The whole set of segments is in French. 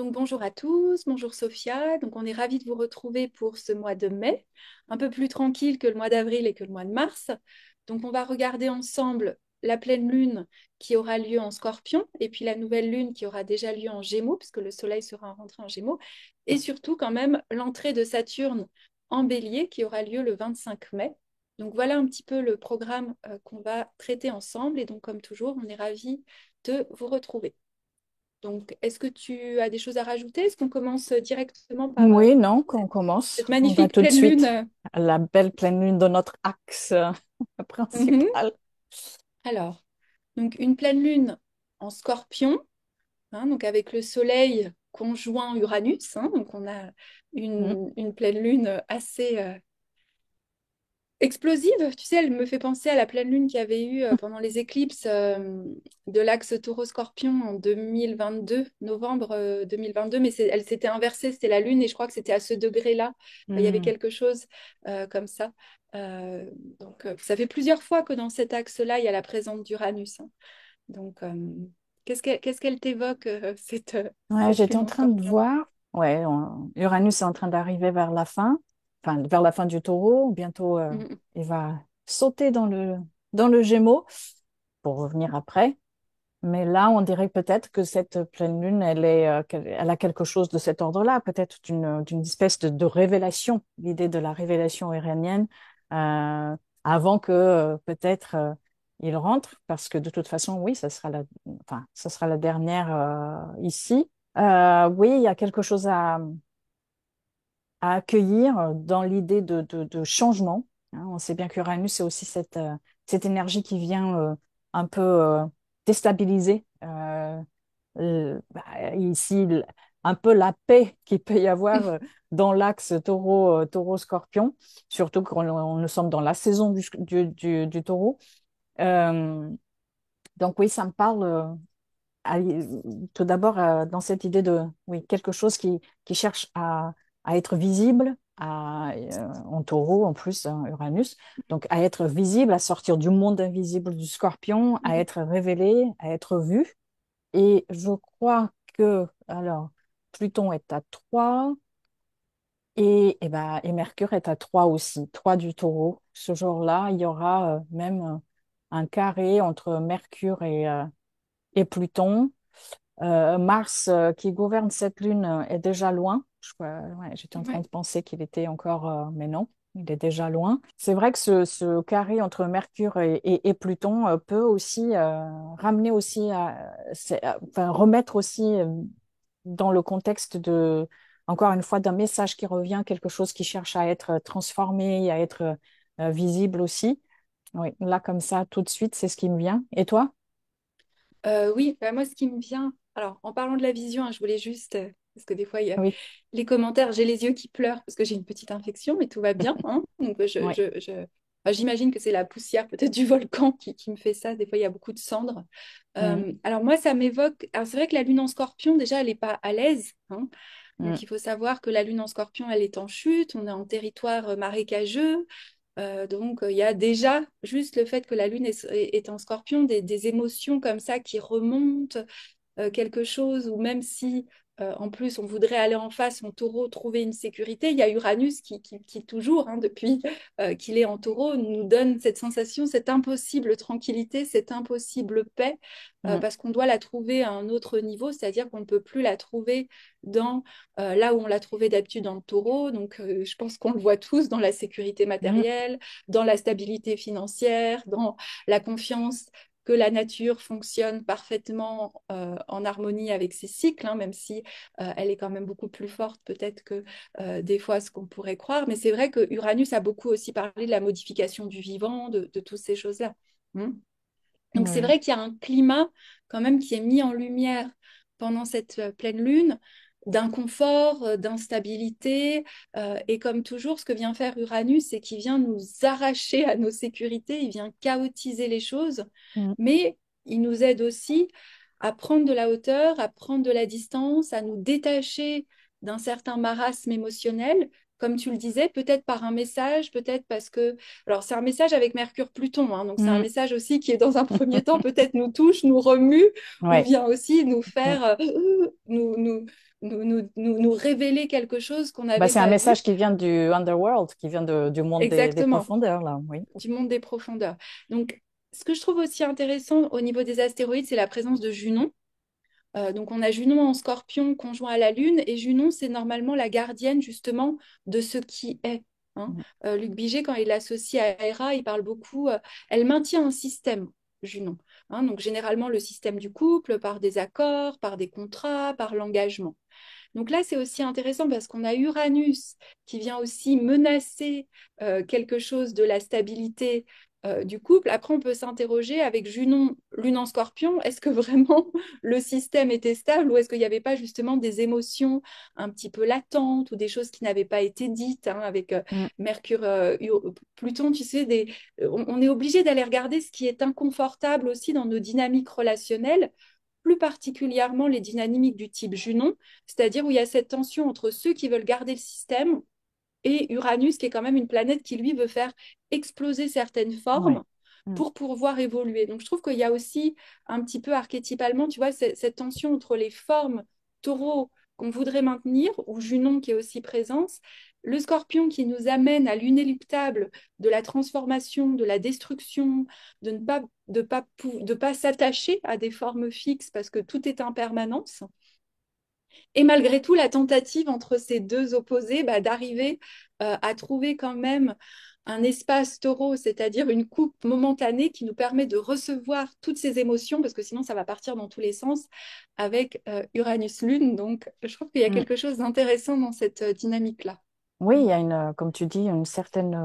Donc bonjour à tous, bonjour Sophia. Donc on est ravis de vous retrouver pour ce mois de mai, un peu plus tranquille que le mois d'avril et que le mois de mars. Donc on va regarder ensemble la pleine lune qui aura lieu en Scorpion et puis la nouvelle lune qui aura déjà lieu en Gémeaux puisque le soleil sera rentré en Gémeaux et surtout quand même l'entrée de Saturne en Bélier qui aura lieu le 25 mai. Donc voilà un petit peu le programme qu'on va traiter ensemble et donc comme toujours on est ravis de vous retrouver. Donc, est-ce que tu as des choses à rajouter? Est-ce qu'on commence directement par Oui, non, qu'on commence. cette On va magnifique tout de pleine lune? suite à la belle pleine lune de notre axe Mhm. principal. Alors, donc une pleine lune en Scorpion, hein, donc avec le Soleil conjoint Uranus, hein, donc on a Mm. une pleine lune assez explosive. Tu sais, elle me fait penser à la pleine lune qu'il y avait eu pendant les éclipses de l'axe Taureau-Scorpion en 2022, novembre 2022, mais elle s'était inversée, c'était la lune et je crois que c'était à ce degré-là. Il y avait Mm. quelque chose comme ça. Euh, donc, ça fait plusieurs fois que dans cet axe-là, il y a la présence d'Uranus, hein. Donc, qu'est-ce qu'elle t'évoque, Ouais, cette j'étais lune en en train de Scorpion? voir. Ouais, Uranus est en train d'arriver vers la fin, enfin vers la fin du Taureau. Bientôt, Mm, il va sauter dans le Gémeaux pour revenir après. Mais là, on dirait peut-être que cette pleine lune, elle a quelque chose de cet ordre-là, peut-être d'une espèce de révélation, l'idée de la révélation iranienne, euh, avant que peut-être il rentre, parce que de toute façon, oui, enfin, ça sera la dernière ici. Oui, il y a quelque chose à accueillir dans l'idée de changement, hein. On sait bien qu'Uranus, c'est aussi cette énergie qui vient un peu déstabiliser ici un peu la paix qu'il peut y avoir dans l'axe taureau-scorpion, surtout quand nous sommes dans la saison du taureau. Euh, donc oui, ça me parle à- tout d'abord dans cette idée de oui, quelque chose qui cherche à être visible, en taureau en plus, hein, Uranus, donc à être visible, à sortir du monde invisible du scorpion, à mm, être révélé, à être vu. Et je crois que, alors, Pluton est à 3 et Mercure est à 3 aussi, 3 du taureau. Ce jour-là, il y aura même un carré entre Mercure et Pluton. Mars, qui gouverne cette lune, est déjà loin. Ouais, j'étais en train ouais. de penser qu'il était encore, mais non, il est déjà loin. C'est vrai que ce carré entre Mercure et Pluton peut aussi ramener aussi, enfin remettre aussi dans le contexte encore une fois, d'un message qui revient, quelque chose qui cherche à être transformé, à être visible aussi. Oui, là comme ça, tout de suite, c'est ce qui me vient. Et toi? Oui, bah, moi, ce qui me vient, alors en parlant de la vision, hein, je voulais juste, parce que des fois, il y a Oui, les commentaires, j'ai les yeux qui pleurent parce que j'ai une petite infection, mais tout va bien, hein. Donc, oui. enfin, j'imagine que c'est la poussière peut-être du volcan qui me fait ça. Des fois, il y a beaucoup de cendres. Mm, Alors moi, ça m'évoque, alors c'est vrai que la lune en scorpion, déjà, elle n'est pas à l'aise, hein. Donc, mm. il faut savoir que la lune en scorpion, elle est en chute, on est en territoire marécageux. Donc, il y a déjà juste le fait que la lune est en scorpion, des émotions comme ça qui remontent, quelque chose, ou même si en plus on voudrait aller en face en taureau, trouver une sécurité, il y a Uranus qui toujours, hein, depuis qu'il est en taureau, nous donne cette sensation, cette impossible tranquillité, cette impossible paix, Mm, parce qu'on doit la trouver à un autre niveau, c'est-à-dire qu'on ne peut plus la trouver dans là où on l'a trouvée d'habitude dans le taureau. Donc je pense qu'on le voit tous dans la sécurité mm, matérielle, dans la stabilité financière, dans la confiance que la nature fonctionne parfaitement en harmonie avec ses cycles, hein, même si elle est quand même beaucoup plus forte peut-être que des fois ce qu'on pourrait croire. Mais c'est vrai que Uranus a beaucoup aussi parlé de la modification du vivant, de toutes ces choses-là. Hmm. Donc c'est oui. vrai qu'il y a un climat quand même qui est mis en lumière pendant cette pleine lune, d'inconfort, d'instabilité. Et comme toujours, ce que vient faire Uranus, c'est qu'il vient nous arracher à nos sécurités, il vient chaotiser les choses, Mm, mais il nous aide aussi à prendre de la hauteur, à prendre de la distance, à nous détacher d'un certain marasme émotionnel. Comme tu le disais, peut-être par un message, peut-être parce que alors, c'est un message avec Mercure-Pluton, hein, donc c'est un mm. message aussi qui est dans un premier temps peut-être nous touche, nous remue, ou Ouais. vient aussi nous Mm, faire, nous, nous révéler quelque chose qu'on Bah, n'avait c'est un pas vu. message qui vient du underworld, qui vient du monde des Exactement, profondeurs, là, oui. du monde des profondeurs. Donc, ce que je trouve aussi intéressant au niveau des astéroïdes, c'est la présence de Junon. Donc, on a Junon en Scorpion conjoint à la Lune, et Junon, c'est normalement la gardienne justement de ce qui est, hein. Mm. Luc Biget, quand il l'associe à Hera, il parle beaucoup. Elle maintient un système, Junon, hein. Donc, généralement, le système du couple, par des accords, par des contrats, par l'engagement. Donc là, c'est aussi intéressant parce qu'on a Uranus qui vient aussi menacer quelque chose de la stabilité du couple. Après, on peut s'interroger avec Junon, Lune en Scorpion, est-ce que vraiment le système était stable ou est-ce qu'il n'y avait pas justement des émotions un petit peu latentes ou des choses qui n'avaient pas été dites, hein, avec Mm. Mercure, Pluton, tu sais, on est obligé d'aller regarder ce qui est inconfortable aussi dans nos dynamiques relationnelles, plus particulièrement les dynamiques du type Junon, c'est-à-dire où il y a cette tension entre ceux qui veulent garder le système et Uranus, qui est quand même une planète qui, lui, veut faire exploser certaines Ouais. formes Mm. pour pouvoir évoluer. Donc, je trouve qu'il y a aussi un petit peu archétypalement, tu vois, cette tension entre les formes taureaux qu'on voudrait maintenir, ou Junon qui est aussi présence, le scorpion qui nous amène à l'inéluctable de la transformation, de la destruction, de ne pas, de pas s'attacher à des formes fixes parce que tout est impermanence. Et malgré tout, la tentative entre ces deux opposés, bah, d'arriver à trouver quand même un espace taureau, c'est-à-dire une coupe momentanée qui nous permet de recevoir toutes ces émotions, parce que sinon ça va partir dans tous les sens avec Uranus-Lune. Donc je trouve qu'il y a Mm. quelque chose d'intéressant dans cette dynamique-là. Oui, il y a Voilà. comme tu dis, une certaine,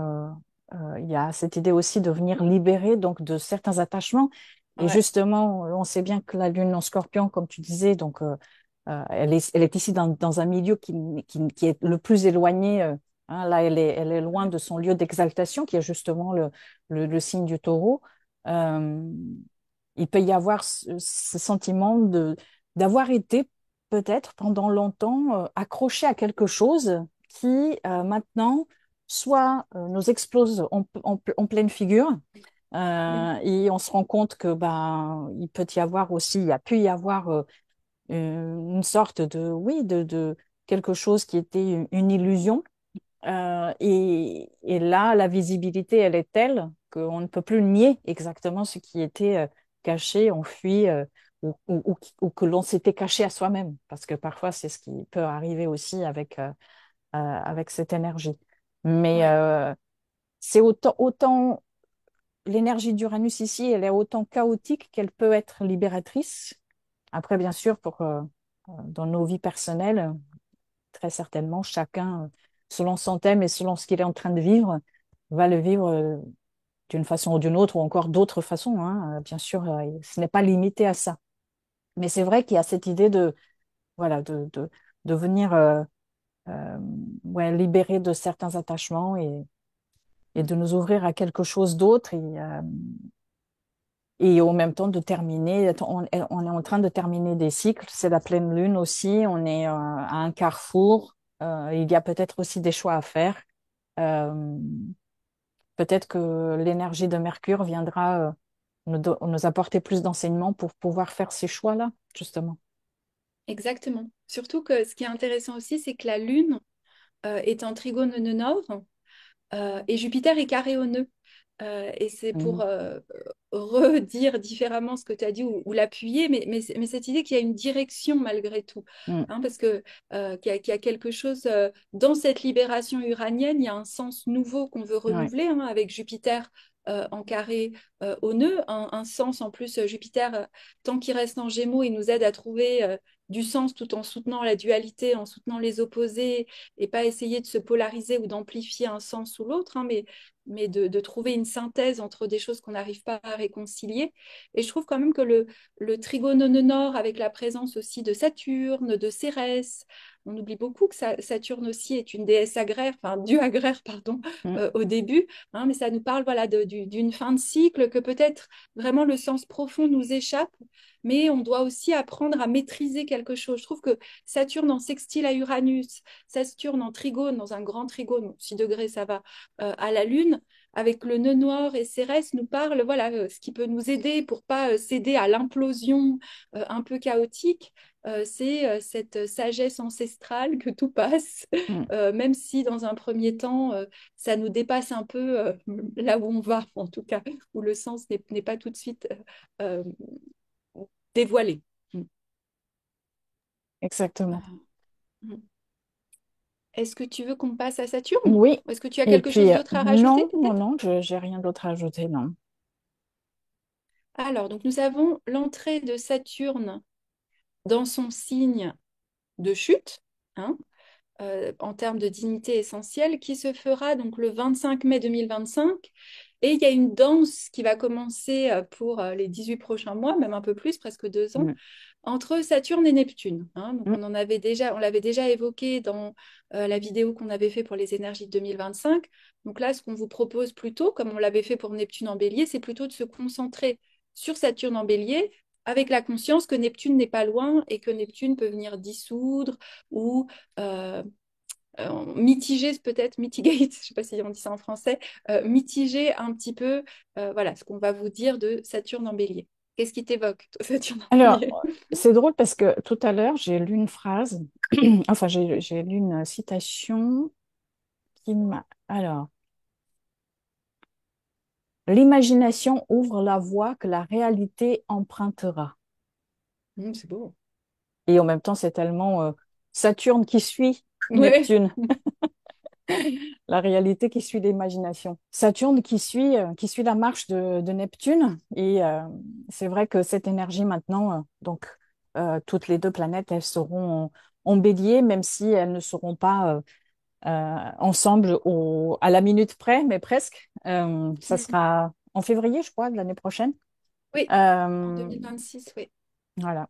il y a cette idée aussi de venir libérer donc de certains attachements. Et Ouais. justement, on sait bien que la Lune en Scorpion, comme tu disais, donc elle est ici dans un milieu qui est le plus éloigné. Hein, là, elle est loin de son lieu d'exaltation, qui est justement le signe du Taureau. Euh, il peut y avoir ce sentiment de d'avoir été peut-être pendant longtemps accroché à quelque chose qui maintenant soit nous explose en pleine figure Mm. et on se rend compte que ben il peut y avoir aussi, il y a pu y avoir une sorte de oui de quelque chose qui était une illusion et là la visibilité elle est telle qu'on ne peut plus nier exactement ce qui était caché, enfui ou que l'on s'était caché à soi-même parce que parfois c'est ce qui peut arriver aussi avec cette énergie. Mais Ouais. c'est autant l'énergie d'Uranus ici, elle est autant chaotique qu'elle peut être libératrice. Après, bien sûr, dans nos vies personnelles, très certainement, chacun, selon son thème et selon ce qu'il est en train de vivre, va le vivre d'une façon ou d'une autre, ou encore d'autres façons, hein. Bien sûr, ce n'est pas limité à ça. Mais c'est vrai qu'il y a cette idée voilà, de venir euh, ouais, libérer de certains attachements et de nous ouvrir à quelque chose d'autre et au même temps de terminer. On est en train de terminer des cycles. C'est la pleine lune aussi. On est à un carrefour. Il y a peut-être aussi des choix à faire. Euh, Peut-être que l'énergie de Mercure viendra nous apporter plus d'enseignements pour pouvoir faire ces choix-là, justement. Exactement. Surtout que ce qui est intéressant aussi, c'est que la Lune est en trigone nœud nord et Jupiter est carré au nœud. Et c'est pour Mhm. redire différemment ce que tu as dit ou l'appuyer, mais cette idée qu'il y a une direction malgré tout, Mhm. hein, parce que qu'il y a quelque chose dans cette libération uranienne, il y a un sens nouveau qu'on veut Ouais. renouveler, hein, avec Jupiter en carré au nœud, un sens en plus, Jupiter, tant qu'il reste en Gémeaux, il nous aide à trouver du sens tout en soutenant la dualité, en soutenant les opposés, et pas essayer de se polariser ou d'amplifier un sens ou l'autre, hein, mais de trouver une synthèse entre des choses qu'on n'arrive pas à réconcilier. Et je trouve quand même que le trigone nord, avec la présence aussi de Saturne, de Cérès, on oublie beaucoup que Saturne aussi est une déesse agraire, enfin dieu agraire, pardon, Mhm. au début, hein, mais ça nous parle voilà, d'une fin de cycle, que peut-être vraiment le sens profond nous échappe, mais on doit aussi apprendre à maîtriser quelque chose. Je trouve que Saturne en sextile à Uranus, Saturne en trigone, dans un grand trigone, 6 degrés ça va, à la Lune, avec le nœud noir et Cérès nous parle, voilà, ce qui peut nous aider pour pas céder à l'implosion un peu chaotique, c'est cette sagesse ancestrale que tout passe, Mm. même si dans un premier temps, ça nous dépasse un peu là où on va, en tout cas, où le sens n'est pas tout de suite euh, dévoilé. Mm. Exactement. Euh, mm. Est-ce que tu veux qu'on passe à Saturne? Oui. Ou est-ce que tu as Et quelque chose puis, d'autre à rajouter, non, non, peut-être? non, j'ai rien d'autre à ajouter, non. Alors, donc nous avons l'entrée de Saturne dans son signe de chute, hein, en termes de dignité essentielle, qui se fera donc le 25 mai 2025. Et il y a une danse qui va commencer pour les 18 prochains mois, même un peu plus, presque 2 ans, Mm. entre Saturne et Neptune, hein. Donc Mm. on l'avait déjà évoqué dans la vidéo qu'on avait fait pour les énergies de 2025. Donc là, ce qu'on vous propose plutôt, comme on l'avait fait pour Neptune en Bélier, c'est plutôt de se concentrer sur Saturne en Bélier, avec la conscience que Neptune n'est pas loin et que Neptune peut venir dissoudre ou euh, mitiger, peut-être mitigate, je ne sais pas si on dit ça en français, mitiger un petit peu, voilà, ce qu'on va vous dire de Saturne en Bélier. Qu'est-ce qui t'évoque, toi, Saturne en Alors, Bélier? c'est drôle parce que tout à l'heure, j'ai lu une phrase, enfin, j'ai lu une citation qui m'a... Alors, l'imagination ouvre la voie que la réalité empruntera. C'est beau. Et en même temps, c'est tellement Saturne qui suit Ouais. Neptune, la réalité qui suit l'imagination. Saturne qui suit la marche de Neptune. Et c'est vrai que cette énergie maintenant, toutes les deux planètes, elles seront en bélier, même si elles ne seront pas ensemble à la minute près, mais presque. Ça Mm. sera en février, je crois, de l'année prochaine. Oui, en Euh, 2026, oui. voilà.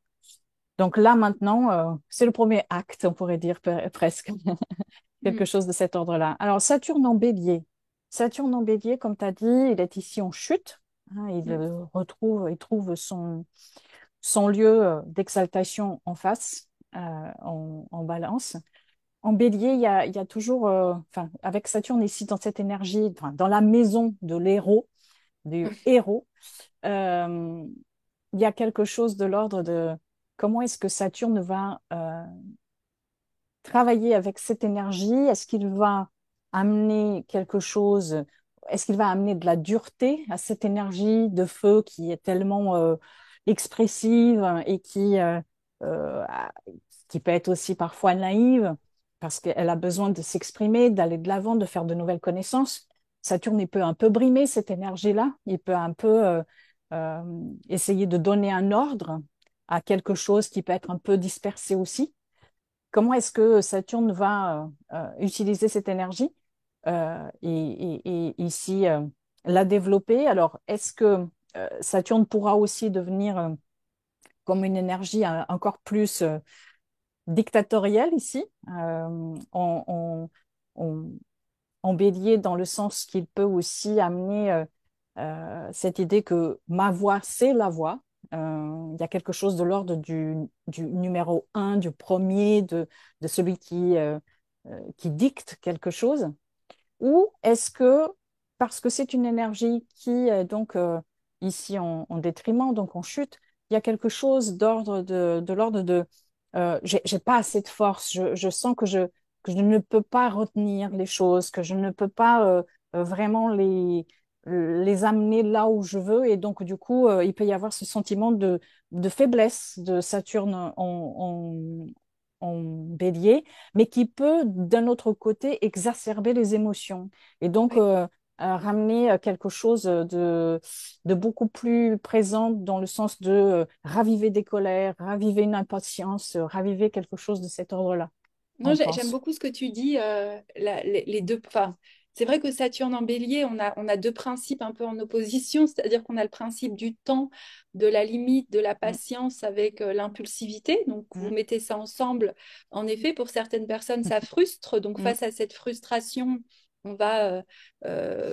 Donc là, maintenant, c'est le premier acte, on pourrait dire presque, quelque Mm. chose de cet ordre-là. Alors, Saturne en bélier. Saturne en bélier, comme tu as dit, il est ici en chute, hein, Mm. il trouve son lieu d'exaltation en face, en balance. En bélier, il y a toujours, enfin, avec Saturne ici dans cette énergie, enfin, dans la maison de l'héros, du héros, euh, il y a quelque chose de l'ordre de comment est-ce que Saturne va travailler avec cette énergie? Est-ce qu'il va amener quelque chose? Est-ce qu'il va amener de la dureté à cette énergie de feu qui est tellement expressive et euh, qui peut être aussi parfois naïve parce qu'elle a besoin de s'exprimer, d'aller de l'avant, de faire de nouvelles connaissances. Saturne, il peut un peu brimer cette énergie-là. Il peut un peu euh, essayer de donner un ordre à quelque chose qui peut être un peu dispersé aussi. Comment est-ce que Saturne va utiliser cette énergie et ici la développer? Alors, est-ce que Saturne pourra aussi devenir comme une énergie encore plus dictatoriale ici, en, en bélier, dans le sens qu'il peut aussi amener cette idée que ma voix, c'est la voix. Il y a quelque chose de l'ordre du numéro un, du premier, de celui qui dicte quelque chose. Ou est-ce que, parce que c'est une énergie qui est donc ici en détriment, donc en chute, il y a quelque chose de l'ordre de j'ai pas assez de force, je sens que je ne peux pas retenir les choses, que je ne peux pas vraiment les amener là où je veux. Et donc, du coup, il peut y avoir ce sentiment de faiblesse de Saturne en bélier mais qui peut, d'un autre côté, exacerber les émotions et donc Ouais. ramener quelque chose de beaucoup plus présent dans le sens de raviver des colères, raviver une impatience, raviver quelque chose de cet ordre-là, Non, on j'aime pense. beaucoup ce que tu dis, les deux. Enfin, c'est vrai que Saturne en Bélier, on a deux principes un peu en opposition, c'est-à-dire qu'on a le principe du temps, de la limite, de la Mm, patience avec l'impulsivité. Donc, vous mm, mettez ça ensemble. En effet, pour certaines personnes, ça frustre. Donc, mm. face à cette frustration, on va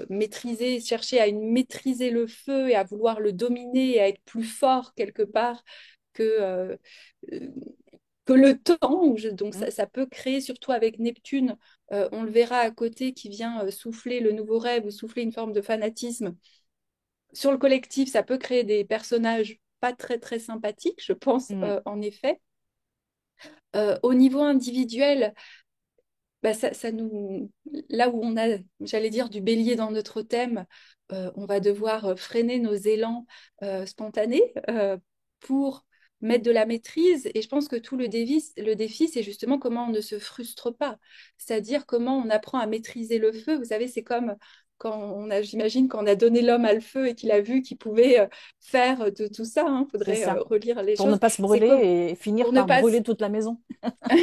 maîtriser, chercher à maîtriser le feu et à vouloir le dominer et à être plus fort quelque part que que le temps, donc Mm. ça peut créer, surtout avec Neptune, on le verra à côté, qui vient souffler le nouveau rêve ou souffler une forme de fanatisme. Sur le collectif, ça peut créer des personnages pas très très sympathiques, je pense, Mm. en effet. Au niveau individuel, bah, ça nous, là où on a, j'allais dire, du bélier dans notre thème, on va devoir freiner nos élans spontanés pour mettre de la maîtrise. Et je pense que tout le défi, c'est justement comment on ne se frustre pas. C'est-à-dire comment on apprend à maîtriser le feu. Vous savez, c'est comme quand on a, j'imagine, quand on a donné l'homme à le feu et qu'il a vu qu'il pouvait faire de tout ça. Il C'est faudrait ça. relire les Pour ne choses. pas se C'est comme brûler et finir pour ne par pas brûler toute la maison.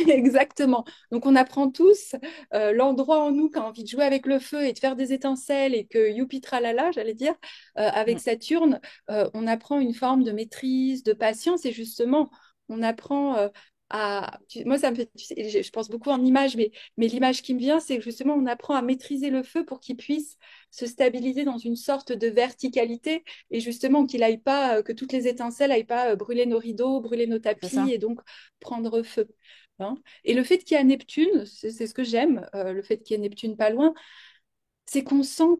Exactement. Donc on apprend tous l'endroit en nous qui a envie de jouer avec le feu et de faire des étincelles et que youpi tralala, j'allais dire, avec Mm. Saturne, on apprend une forme de maîtrise, de patience et justement, on apprend moi, ça me fait, tu sais, je pense beaucoup en images, mais l'image qui me vient, c'est que justement, on apprend à maîtriser le feu pour qu'il puisse se stabiliser dans une sorte de verticalité et justement qu'il aille pas, que toutes les étincelles aillent pas brûler nos rideaux, brûler nos C'est tapis ça. et donc prendre feu. Hein. Et le fait qu'il y a Neptune, c'est ce que j'aime, le fait qu'il y ait Neptune pas loin, c'est qu'on sent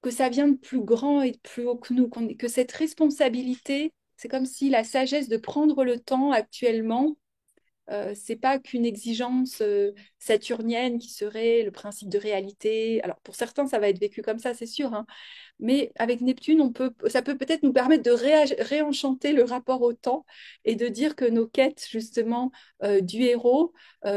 que ça vient de plus grand et de plus haut que nous, que cette responsabilité, c'est comme si la sagesse de prendre le temps actuellement, c'est pas qu'une exigence saturnienne qui serait le principe de réalité. Alors pour certains, ça va être vécu comme ça, c'est sûr, hein. Mais avec Neptune, ça peut peut-être nous permettre de réenchanter le rapport au temps et de dire que nos quêtes, justement, du héros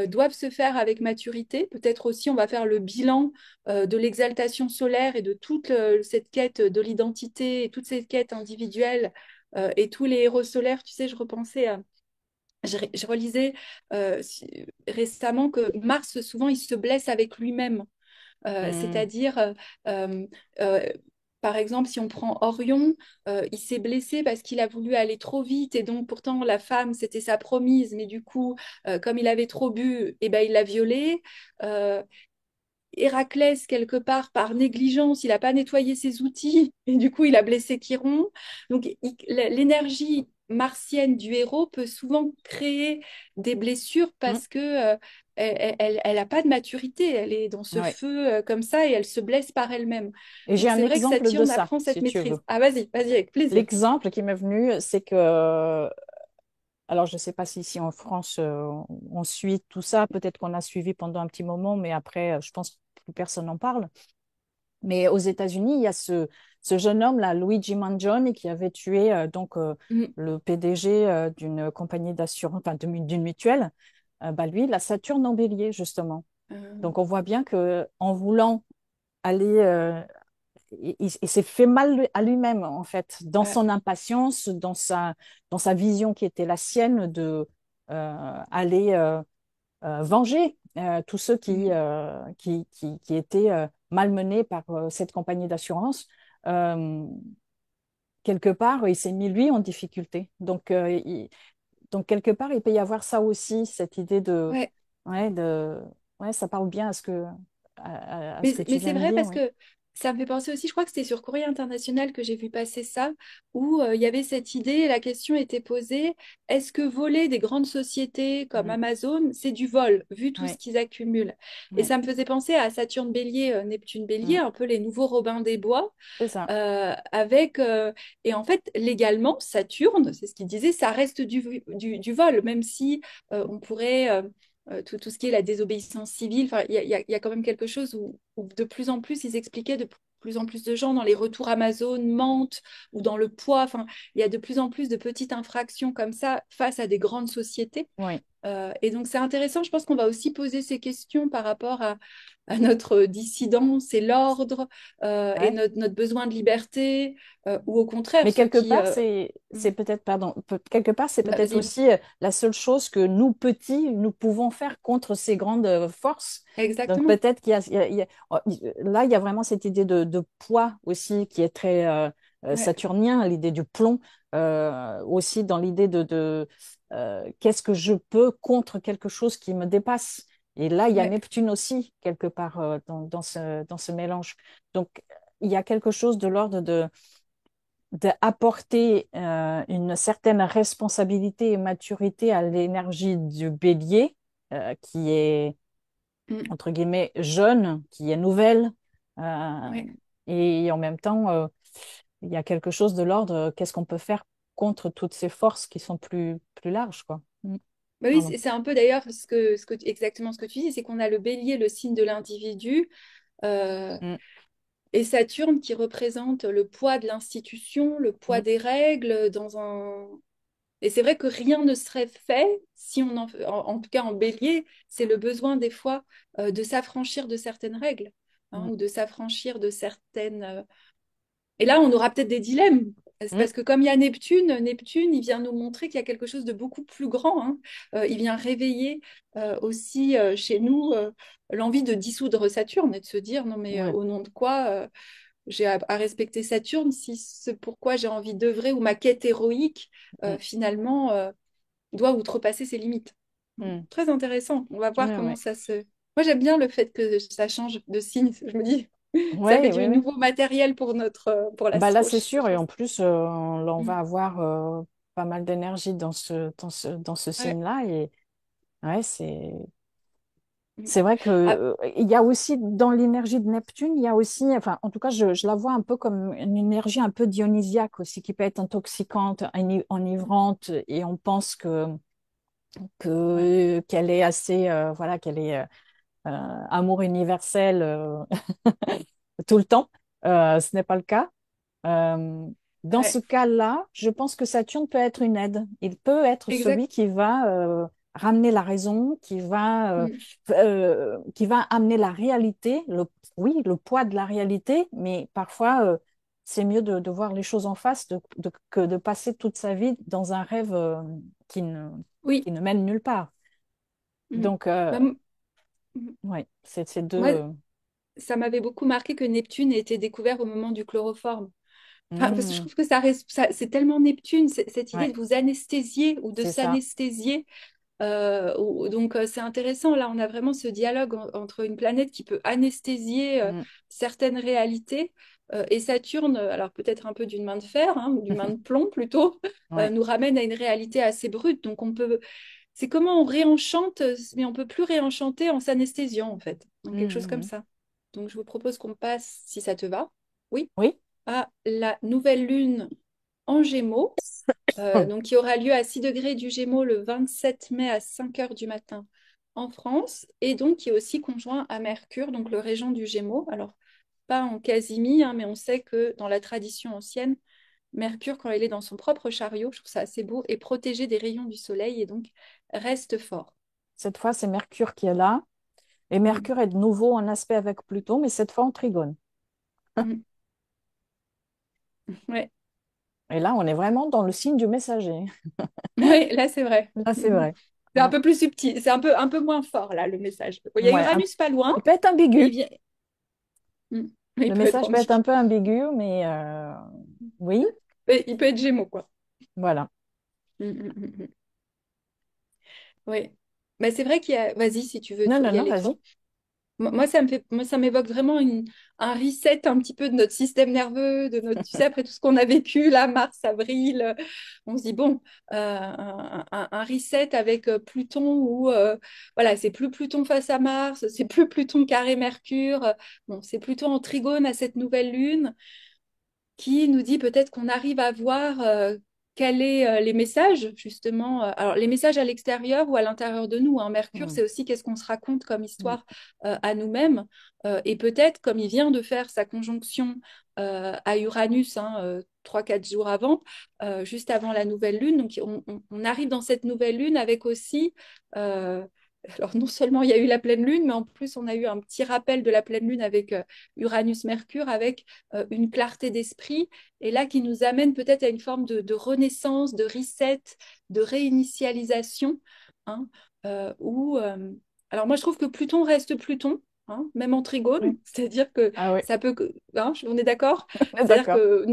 doivent se faire avec maturité. Peut-être aussi, on va faire le bilan de l'exaltation solaire et de toute cette quête de l'identité et toutes ces quêtes individuelles et tous les héros solaires. Tu sais, je repensais à je relisais récemment que Mars, souvent, il se blesse avec lui-même. Mm. C'est-à-dire, euh, euh, par exemple, si on prend Orion, il s'est blessé parce qu'il a voulu aller trop vite et donc pourtant la femme, c'était sa promise, mais du coup, comme il avait trop bu, eh ben, il l'a violée. Euh, Héraclès, quelque part, par négligence, il n'a pas nettoyé ses outils et du coup, il a blessé Chiron. Donc, l'énergie martienne du héros peut souvent créer des blessures Mm. parce que elle a pas de maturité. Elle est dans ce Ouais. feu comme ça et elle se blesse par elle-même. Et j'ai Donc, un c'est vrai que exemple de Saturne ça, apprend cette si tu maîtrise. veux. Ah, vas-y, vas-y, avec plaisir. L'exemple qui m'est venu, c'est que, alors je ne sais pas si ici en France, on suit tout ça, peut-être qu'on a suivi pendant un petit moment, mais après, je pense que plus personne n'en parle. Mais aux États-Unis, il y a ce jeune homme, là, Luigi Mangione, qui avait tué Mm. le PDG d'une compagnie d'assurance, enfin d'une mutuelle. Bah, lui, il a Saturne en bélier, justement. Euh, Donc on voit bien que en voulant aller il s'est fait mal à lui-même, en fait, dans ouais. son impatience, dans sa vision qui était la sienne de aller venger tous ceux Mm. qui étaient malmenés par cette compagnie d'assurance. Euh, Quelque part, il s'est mis lui en difficulté. Donc, quelque part, il peut y avoir ça aussi, cette idée Ouais. ouais, ouais, ça parle bien à ce que tu Mais viens c'est de vrai dire, parce oui. que ça me fait penser aussi, je crois que c'était sur Courrier International que j'ai vu passer ça, où il y avait cette idée, et la question était posée, est-ce que voler des grandes sociétés comme Mm. Amazon, c'est du vol, vu tout ce Ouais, qu'ils accumulent? Et ouais. ça me faisait penser à Saturne Bélier, Neptune Bélier, Mm. un peu les nouveaux Robins des Bois, C'est ça. avec... et en fait, légalement, Saturne, c'est ce qu'il disait, ça reste du vol, même si on pourrait... tout ce qui est la désobéissance civile. Enfin, il y a quand même quelque chose où de plus en plus, ils expliquaient de plus en plus de gens dans les retours Amazon mentent ou dans le poids. Enfin, il y a de plus en plus de petites infractions comme ça face à des grandes sociétés. Oui. Et donc, c'est intéressant. Je pense qu'on va aussi poser ces questions par rapport à notre dissidence et l'ordre et Ouais. notre besoin de liberté, ou au contraire, Mais ceux quelque qui... part, c'est peut-être, pardon, quelque part, c'est bah, peut-être vas-y, aussi la seule chose que nous, petits, nous pouvons faire contre ces grandes forces. Donc exactement. peut-être oh, là, il y a vraiment cette idée de poids aussi qui est très Ouais, saturnien, l'idée du plomb, aussi dans l'idée qu'est-ce que je peux contre quelque chose qui me dépasse. Et là, il y a ouais. Neptune aussi, quelque part, dans ce mélange. Donc, il y a quelque chose de l'ordre de d'apporter une certaine responsabilité et maturité à l'énergie du bélier, qui est, Mm. entre guillemets, jeune, qui est nouvelle. euh, Ouais. et en même temps, il y a quelque chose de l'ordre, qu'est-ce qu'on peut faire contre toutes ces forces qui sont plus larges, quoi. Bah oui, Pardon. c'est un peu d'ailleurs exactement ce que tu dis, c'est qu'on a le bélier, le signe de l'individu, euh, Mm, et Saturne qui représente le poids de l'institution, le poids mm, des règles dans un... Et c'est vrai que rien ne serait fait si en tout cas en bélier, c'est le besoin des fois de s'affranchir de certaines règles, hein, mm, ou de s'affranchir de certaines... Et là, on aura peut-être des dilemmes. C'est mm, parce que comme il y a Neptune, Neptune, il vient nous montrer qu'il y a quelque chose de beaucoup plus grand, hein. Il vient réveiller aussi chez nous l'envie de dissoudre Saturne et de se dire, non mais ouais, au nom de quoi j'ai à respecter Saturne si ce pourquoi j'ai envie d'œuvrer ou ma quête héroïque mm, finalement doit outrepasser ses limites. mm. Très intéressant. On va voir Ouais, comment ouais. ça se... Moi, j'aime bien le fait que ça change de signe. Je me dis, ça fait Ouais, du ouais, ouais. nouveau matériel pour pour Bah là, l'astro. c'est sûr. Je Et trouve en ça. plus, là, on Mm. va avoir pas mal d'énergie dans ce Ouais. signe-là. Et ouais, Mm. c'est vrai que, Ah, il y a aussi, dans l'énergie de Neptune, il y a aussi, enfin, en tout cas, je la vois un peu comme une énergie un peu dionysiaque aussi, qui peut être intoxicante, enivrante. Et on pense ouais. qu'elle est assez, voilà, qu'elle est amour universel tout le temps. Ce n'est pas le cas. Euh, Dans ce Ouais. cas-là, je pense que Saturne peut être une aide. Il peut être Exact. celui qui va ramener la raison, Mm. qui va amener la réalité, oui, le poids de la réalité, mais parfois, c'est mieux de voir les choses en face que de passer toute sa vie dans un rêve qui ne, Oui. qui ne mène nulle part. Mm. Donc, Bah, ouais, c'est deux. moi, ça m'avait beaucoup marqué que Neptune ait été découvert au moment du chloroforme. Enfin, parce que je Hmm, trouve que c'est tellement Neptune, cette idée ouais, de vous anesthésier ou de c'est ça. s'anesthésier. Donc c'est intéressant, là on a vraiment ce dialogue entre une planète qui peut anesthésier Hmm. certaines réalités et Saturne, alors peut-être un peu d'une main de fer, hein, ou d'une main de plomb plutôt, Ouais. nous ramène à une réalité assez brute. Donc on peut, c'est comment on réenchante, mais on peut plus réenchanter en s'anesthésiant en fait. Donc quelque chose comme Hmm, ça. Donc je vous propose qu'on passe, si ça te va, oui, oui. à la nouvelle lune en Gémeaux donc qui aura lieu à 6 degrés du Gémeaux le 27 mai à 5 heures du matin en France, et donc qui est aussi conjoint à Mercure, donc le régent du Gémeaux. Alors, pas en Casimir, hein, mais on sait que dans la tradition ancienne, Mercure, quand il est dans son propre chariot, je trouve ça assez beau, est protégé des rayons du soleil et donc reste fort. Cette fois, c'est Mercure qui est là. Et Mm. Mercure est de nouveau en aspect avec Pluton, mais cette fois en trigone. Mm. Ouais. Et là, on est vraiment dans le signe du messager. Ouais, là c'est vrai. Là, c'est vrai. C'est un Mm. peu plus subtil, c'est un peu moins fort là le message. Il y a Ouais, Uranus pas loin, il peut être mais il ambigu. vient. Mm. Il Le peut être message peut être ambigu. un peu ambigu, mais oui, Il peut être Gémeaux, quoi. voilà. Mm, mm, mm, mm. Oui. Bah, c'est vrai qu'il y a. Vas-y, si tu veux Non, non, y non, aller, vas-y. toi. Moi, ça m'évoque vraiment un reset un petit peu de notre système nerveux, de notre, tu sais, après tout ce qu'on a vécu là, mars, avril, on se dit bon, un reset avec Pluton où voilà, c'est plus Pluton face à Mars, c'est plus Pluton carré Mercure, bon, c'est Pluton en trigone à cette nouvelle lune qui nous dit peut-être qu'on arrive à voir quels sont les messages, justement. Alors, les messages à l'extérieur ou à l'intérieur de nous, hein. Mercure, Mm, c'est aussi qu'est-ce qu'on se raconte comme mm, histoire à nous-mêmes. Et peut-être, comme il vient de faire sa conjonction à Uranus, hein, 3-4 jours avant, juste avant la nouvelle lune, donc on arrive dans cette nouvelle lune avec aussi... alors non seulement il y a eu la pleine lune, mais en plus on a eu un petit rappel de la pleine lune avec Uranus-Mercure, avec une clarté d'esprit, et là qui nous amène peut-être à une forme de renaissance, de reset, de réinitialisation, hein, où, alors moi je trouve que Pluton reste Pluton, hein, même en trigone, oui. c'est-à-dire que Ah oui, ça peut, hein, on est d'accord? C'est-à-dire d'accord. que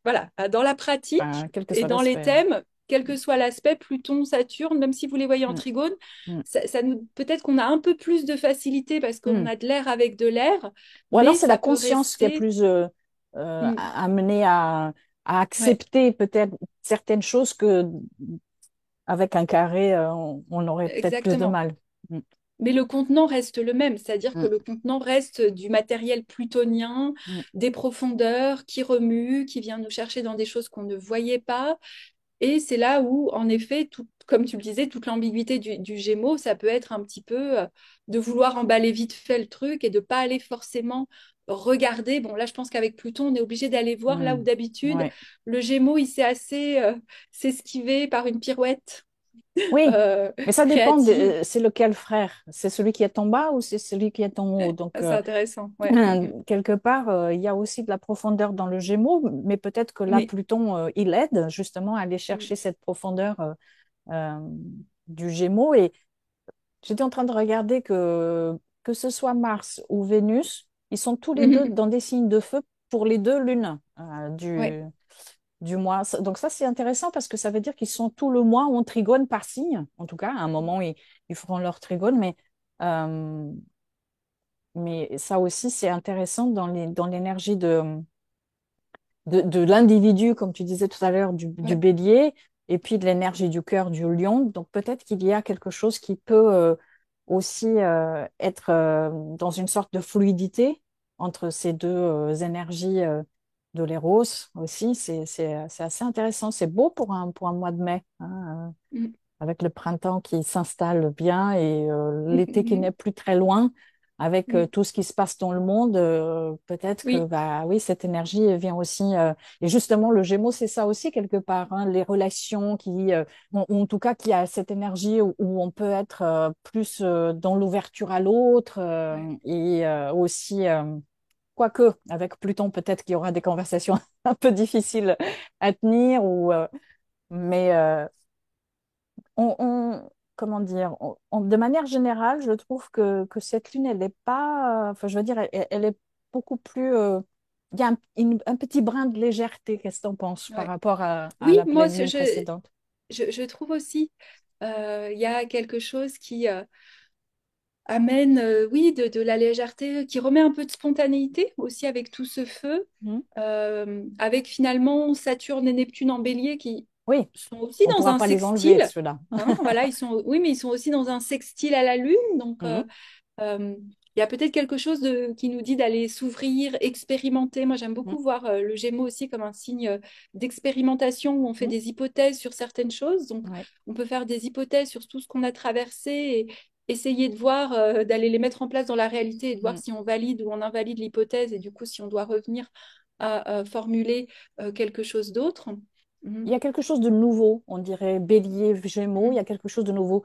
voilà, dans la pratique Quel que et soit dans les l'aspect. thèmes, quel que soit l'aspect, Pluton, Saturne, même si vous les voyez en Mm, trigone, mm, ça nous peut-être qu'on a un peu plus de facilité parce qu'on mm. a de l'air avec de l'air, Ou alors mais c'est la ça peut conscience qui est rester. plus Hmm, amenée à Ouais, accepter peut-être certaines choses que avec un carré, on aurait peut-être plus de exactement. mal. Mm, Mais le contenant reste le même, c'est-à-dire que mm, le contenant reste du matériel plutonien, mm, des profondeurs qui remuent, qui vient nous chercher dans des choses qu'on ne voyait pas. Et c'est là où, en effet, comme tu le disais, toute l'ambiguïté du Gémeaux, ça peut être un petit peu de vouloir emballer vite fait le truc et de pas aller forcément regarder. Bon, là, je pense qu'avec Pluton, on est obligé d'aller voir là où mm. d'habitude, Ouais. le Gémeaux, il s'est assez s'esquiver par une pirouette Oui, euh, mais ça dépend créative. c'est lequel frère? C'est celui qui est en bas ou c'est celui qui est en haut? Ah, Donc, c'est intéressant, ouais. quelque part, il y a aussi de la profondeur dans le Gémeaux, mais peut-être que là, Mais Pluton, il aide justement à aller mm, chercher cette profondeur euh, du Gémeaux. Et j'étais en train de regarder que ce soit Mars ou Vénus, ils sont tous les deux mhm, dans des signes de feu pour les deux lunes ouais, du mois. Donc ça, c'est intéressant parce que ça veut dire qu'ils sont tout le mois en trigone par signe. En tout cas, à un moment, ils feront leur trigone, euh, mais ça aussi, c'est intéressant dans l'énergie de l'individu, comme tu disais tout à l'heure, du ouais, bélier, et puis de l'énergie du cœur du lion. Donc peut-être qu'il y a quelque chose qui peut aussi être dans une sorte de fluidité entre ces deux énergies de l'éros aussi. C'est assez intéressant. C'est beau pour un mois de mai, hein, mm, avec le printemps qui s'installe bien et l'été qui mhm, n'est plus très loin, avec mm. tout ce qui se passe dans le monde, peut-être que Oui, bah oui, cette énergie vient aussi. Et justement, le Gémeaux, c'est ça aussi quelque part, hein, les relations qui, ou en tout cas, qui a cette énergie où on peut être plus dans l'ouverture à l'autre ouais. et aussi. Quoique, avec Pluton, peut-être qu'il y aura des conversations un peu difficiles à tenir, mais comment dire, de manière générale, je trouve que cette lune, elle n'est pas, enfin, je veux dire, elle est beaucoup plus, il y a un petit brin de légèreté, qu'est-ce que tu en penses par Ouais. rapport à Oui, la moi, pleine lune précédente? je trouve aussi, il y a quelque chose qui amène, oui, de la légèreté, qui remet un peu de spontanéité aussi avec tout ce feu, Mhm. avec finalement Saturne et Neptune en bélier qui Oui, sont aussi on ne dans pourra un pas les enlever, sextile. ceux-là. Hein, voilà, oui, mais ils sont aussi dans un sextile à la Lune, donc Mhm. euh, il y a peut-être quelque chose qui nous dit d'aller s'ouvrir, expérimenter. Moi, j'aime Mhm. beaucoup voir le Gémeaux aussi comme un signe d'expérimentation où on fait Mhm. des hypothèses sur certaines choses. Donc, Ouais. on peut faire des hypothèses sur tout ce qu'on a traversé et essayer de voir, d'aller les mettre en place dans la réalité et de voir Mhm. si on valide ou on invalide l'hypothèse et du coup, si on doit revenir à formuler quelque chose d'autre. Il Mhm. y a quelque chose de nouveau, on dirait bélier, gémeaux, il y Mhm. a quelque chose de nouveau.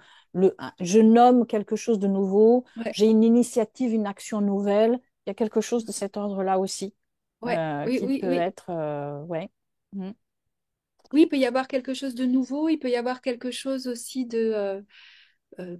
Je nomme quelque chose de nouveau, Ouais, j'ai une initiative, une action nouvelle. Il y a quelque chose de cet ordre-là aussi ouais, oui, qui oui, peut oui. être, ouais. Mm. Oui, il peut y avoir quelque chose de nouveau, il peut y avoir quelque chose aussi euh,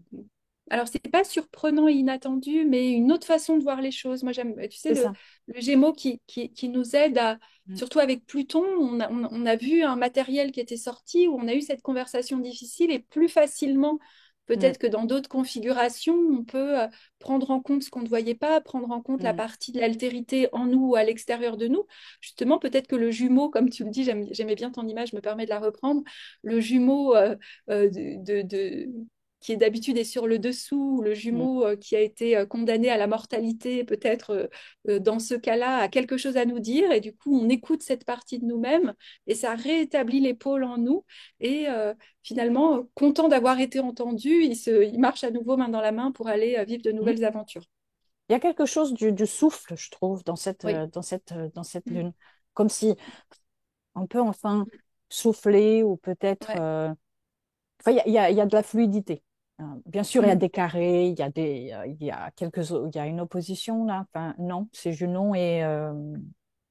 alors, c'est pas surprenant et inattendu, mais une autre façon de voir les choses. Moi, j'aime, tu sais, C'est ça. le Gémeaux qui nous aide à, Mm. surtout avec Pluton, on a vu un matériel qui était sorti, où on a eu cette conversation difficile et plus facilement, Mm. peut-être que dans d'autres configurations, on peut prendre en compte ce qu'on ne voyait pas, prendre en compte la Mm. partie de l'altérité en nous ou à l'extérieur de nous. Justement, peut-être que le jumeau, comme tu le dis, j'aimais bien ton image, je me permets de la reprendre, le jumeau qui est d'habitude est sur le dessous, ou le Mm. jumeau qui a été condamné à la mortalité, peut-être dans ce cas-là, a quelque chose à nous dire, et du coup, on écoute cette partie de nous-mêmes, et ça réétablit les pôles en nous, et finalement, content d'avoir été entendu, il marche à nouveau main dans la main pour aller vivre de Mm. nouvelles aventures. Il y a quelque chose du souffle, je trouve, Oui. dans cette Mm. lune. Comme si on peut enfin souffler ou peut-être enfin, il y a de la fluidité. Bien sûr, il y a Mm. des carrés, il y a une opposition là. Enfin, non, c'est Junon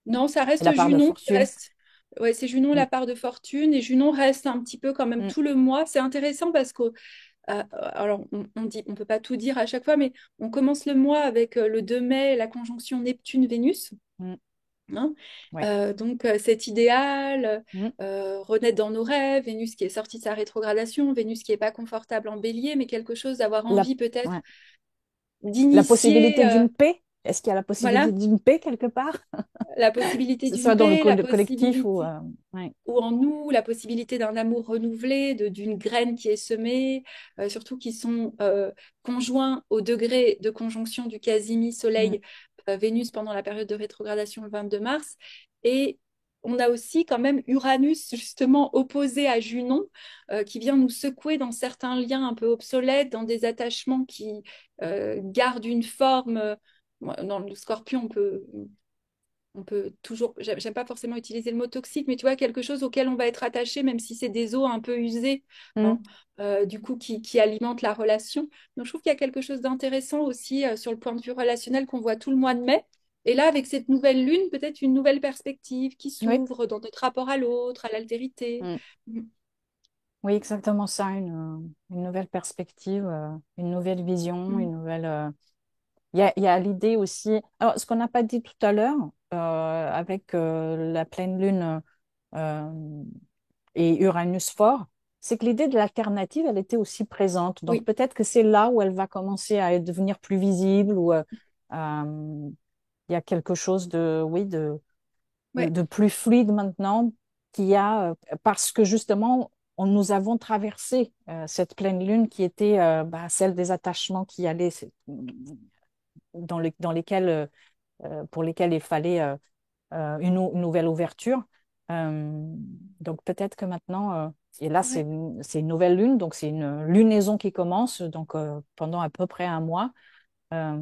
Non, ça et reste la part de Junon qui fortune. reste. Ouais, c'est Junon Mm, la part de fortune et Junon reste un petit peu quand même mm, tout le mois. C'est intéressant parce que alors, on dit, on peut pas tout dire à chaque fois, mais on commence le mois avec le 2 mai, la conjonction Neptune-Vénus. mm, Hein. ouais. Donc, cet idéal, Mm, renaître dans nos rêves, Vénus qui est sortie de sa rétrogradation, Vénus qui est pas confortable en bélier, mais quelque chose d'avoir la, envie peut-être ouais. La possibilité d'initier. d'une paix. Est-ce qu'il y a la possibilité Voilà, d'une paix quelque part, la que possibilité ce d'une soit dans le paix, la collectif ou... possibilité ouais. ou en nous, la possibilité d'un amour renouvelé, d'une graine qui est semée, surtout qui sont conjoints au degré de conjonction du Mm. quasimi-soleil Vénus pendant la période de rétrogradation le 22 mars. Et on a aussi quand même Uranus justement opposé à Junon, qui vient nous secouer dans certains liens un peu obsolètes, dans des attachements qui gardent une forme. Dans le Scorpion, on peut toujours, j'aime pas forcément utiliser le mot toxique, mais tu vois, quelque chose auquel on va être attaché, même si c'est des eaux un peu usées, Mm. hein, du coup, qui alimentent la relation. Donc, je trouve qu'il y a quelque chose d'intéressant aussi sur le point de vue relationnel qu'on voit tout le mois de mai. Et là, avec cette nouvelle lune, peut-être une nouvelle perspective qui Oui. s'ouvre dans notre rapport à l'autre, à l'altérité. Mm. Mm. Oui, exactement ça, une nouvelle perspective, une nouvelle vision, Mm. une nouvelle... il y a l'idée aussi... Alors, ce qu'on n'a pas dit tout à l'heure, avec la pleine lune euh, et Uranus fort, c'est que l'idée de l'alternative, elle était aussi présente. Donc, Oui, peut-être que c'est là où elle va commencer à devenir plus visible, où euh, il y a quelque chose de, oui, ouais. de plus fluide maintenant qu'il y a, parce que justement, nous avons traversé cette pleine lune qui était bah, celle des attachements qui allaient, dans lesquels, pour lesquels il fallait une nouvelle ouverture. Euh, donc peut-être que maintenant, et là Ouais. c'est une nouvelle lune, donc c'est une lunaison qui commence donc pendant à peu près un mois. Euh,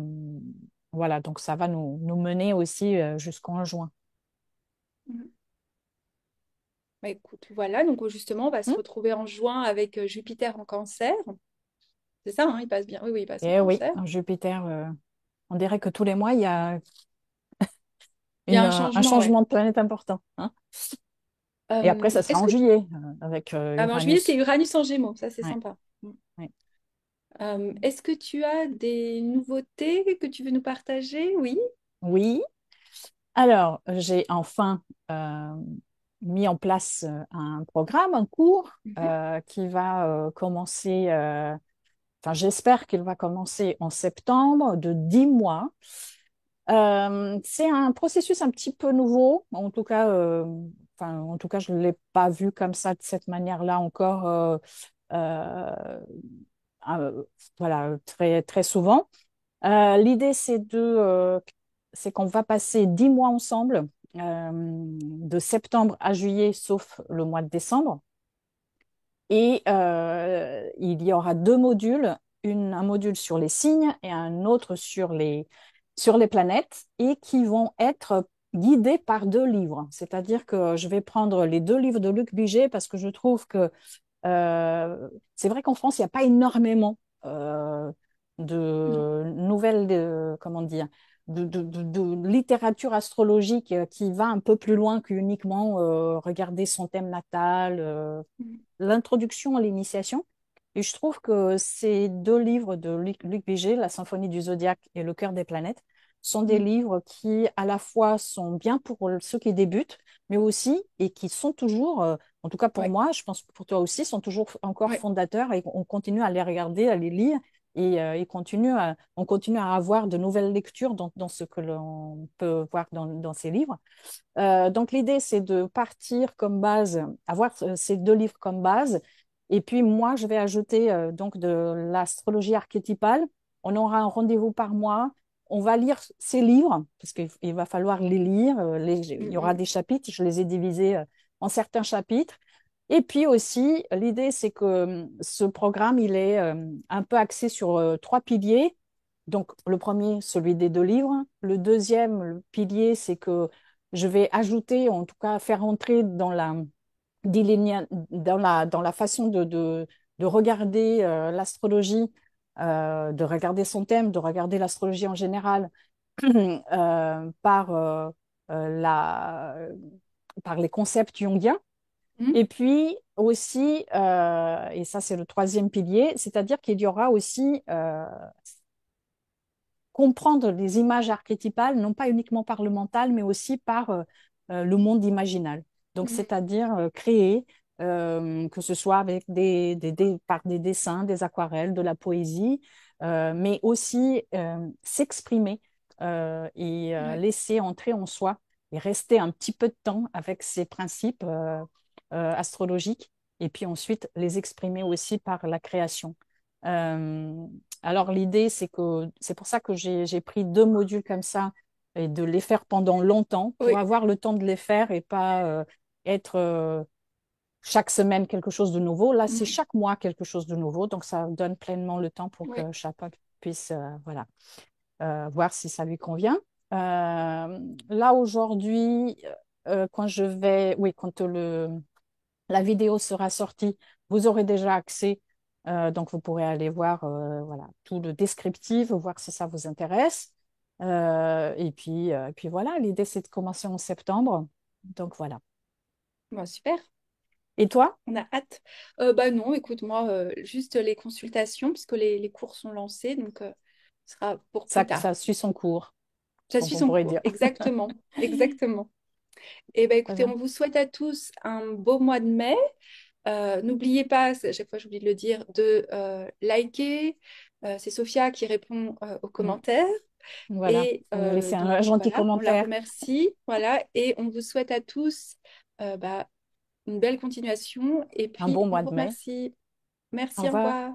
voilà, donc ça va nous mener aussi jusqu'en juin. Mm. Bah, écoute, voilà, donc justement, on va se Hmm. retrouver en juin avec Jupiter en cancer. C'est ça, hein, il passe bien. Oui, oui, il passe en Et oui, cancer. Jupiter, on dirait que tous les mois, il y a Il y a un un changement, ouais. changement de planète important, hein. Et après, ça sera Est-ce en que juillet avec en juillet, c'est Uranus. Uranus en Gémeaux, ça c'est Ouais, sympa. ouais. Est-ce que tu as des nouveautés que tu veux nous partager? Oui. Oui, alors j'ai enfin mis en place un programme, un cours Mhm. qui va commencer, enfin j'espère qu'il va commencer en septembre de 10 mois. C'est un processus un petit peu nouveau, en tout cas, enfin, en tout cas je ne l'ai pas vu comme ça, de cette manière-là encore, euh, euh, voilà, très, très souvent. L'idée, c'est qu'on va passer 10 mois ensemble, de septembre à juillet, sauf le mois de décembre. Et il y aura deux modules, un module sur les signes et un autre sur les planètes, et qui vont être guidés par deux livres. C'est-à-dire que je vais prendre les deux livres de Luc Biget parce que je trouve que c'est vrai qu'en France, il n'y a pas énormément Non. de nouvelles, comment dire, de littérature astrologique qui va un peu plus loin qu'uniquement regarder son thème natal, Mhm. l'introduction à l'initiation. Et je trouve que ces deux livres de Luc Biget, La Symphonie du Zodiaque et Le Cœur des planètes, sont des Mhm. livres qui, à la fois, sont bien pour ceux qui débutent, mais aussi, et qui sont toujours, en tout cas pour Ouais, moi, je pense que pour toi aussi, sont toujours encore ouais. fondateurs et on continue à les regarder, à les lire et on continue à avoir de nouvelles lectures dans ce que l'on peut voir dans ces livres. Donc l'idée, c'est de partir comme base, avoir ces deux livres comme base. Et puis moi, je vais ajouter donc de l'astrologie archétypale. On aura un rendez-vous par mois. On va lire ces livres, parce qu'il va falloir les lire. Il y aura Mhm. des chapitres, je les ai divisés en certains chapitres. Et puis aussi, l'idée, c'est que ce programme, il est un peu axé sur trois piliers. Donc, le premier, celui des deux livres. Le deuxième le pilier, c'est que je vais ajouter, en tout cas, faire entrer dans la façon de regarder l'astrologie, de regarder son thème, de regarder l'astrologie en général, par, par les concepts jungiens. Mhm. Et puis aussi, et ça c'est le troisième pilier, c'est-à-dire qu'il y aura aussi comprendre les images archétypales, non pas uniquement par le mental, mais aussi par le monde imaginal. Donc, Mhm. c'est-à-dire créer, que ce soit avec par des dessins, des aquarelles, de la poésie, mais aussi s'exprimer et Ouais. laisser entrer en soi et rester un petit peu de temps avec ces principes astrologiques et puis ensuite les exprimer aussi par la création. Euh, alors l'idée, c'est pour ça que j'ai pris 2 modules comme ça et de les faire pendant longtemps pour Oui. avoir le temps de les faire et pas être chaque semaine quelque chose de nouveau. Là, c'est Mm. chaque mois quelque chose de nouveau, donc ça donne pleinement le temps pour Oui. que chacun puisse voilà, voir si ça lui convient. Là, aujourd'hui, quand quand la vidéo sera sortie, vous aurez déjà accès. Donc, vous pourrez aller voir voilà, tout le descriptif, voir si ça vous intéresse. Et puis voilà, l'idée, c'est de commencer en septembre. Donc, voilà. Bon, super. Et toi, On a hâte. Bah non, écoute, moi, juste les consultations, puisque les cours sont lancés, donc ce sera pour plus ça tard. suit son cours, Ça comme suit on son pourrait cours, dire. exactement, exactement. Et ben Très écoutez, bien. on vous souhaite à tous un beau mois de mai. N'oubliez pas, à chaque fois j'oublie de le dire, de liker. C'est Sophia qui répond aux Mm. commentaires. Voilà, Et vous nous laissez donc un gentil voilà, on la commentaire. remercie. Voilà, et on vous souhaite à tous bah, une belle continuation. Et Un puis bon on mois vous de mai. remercie. Au Merci, au revoir. revoir.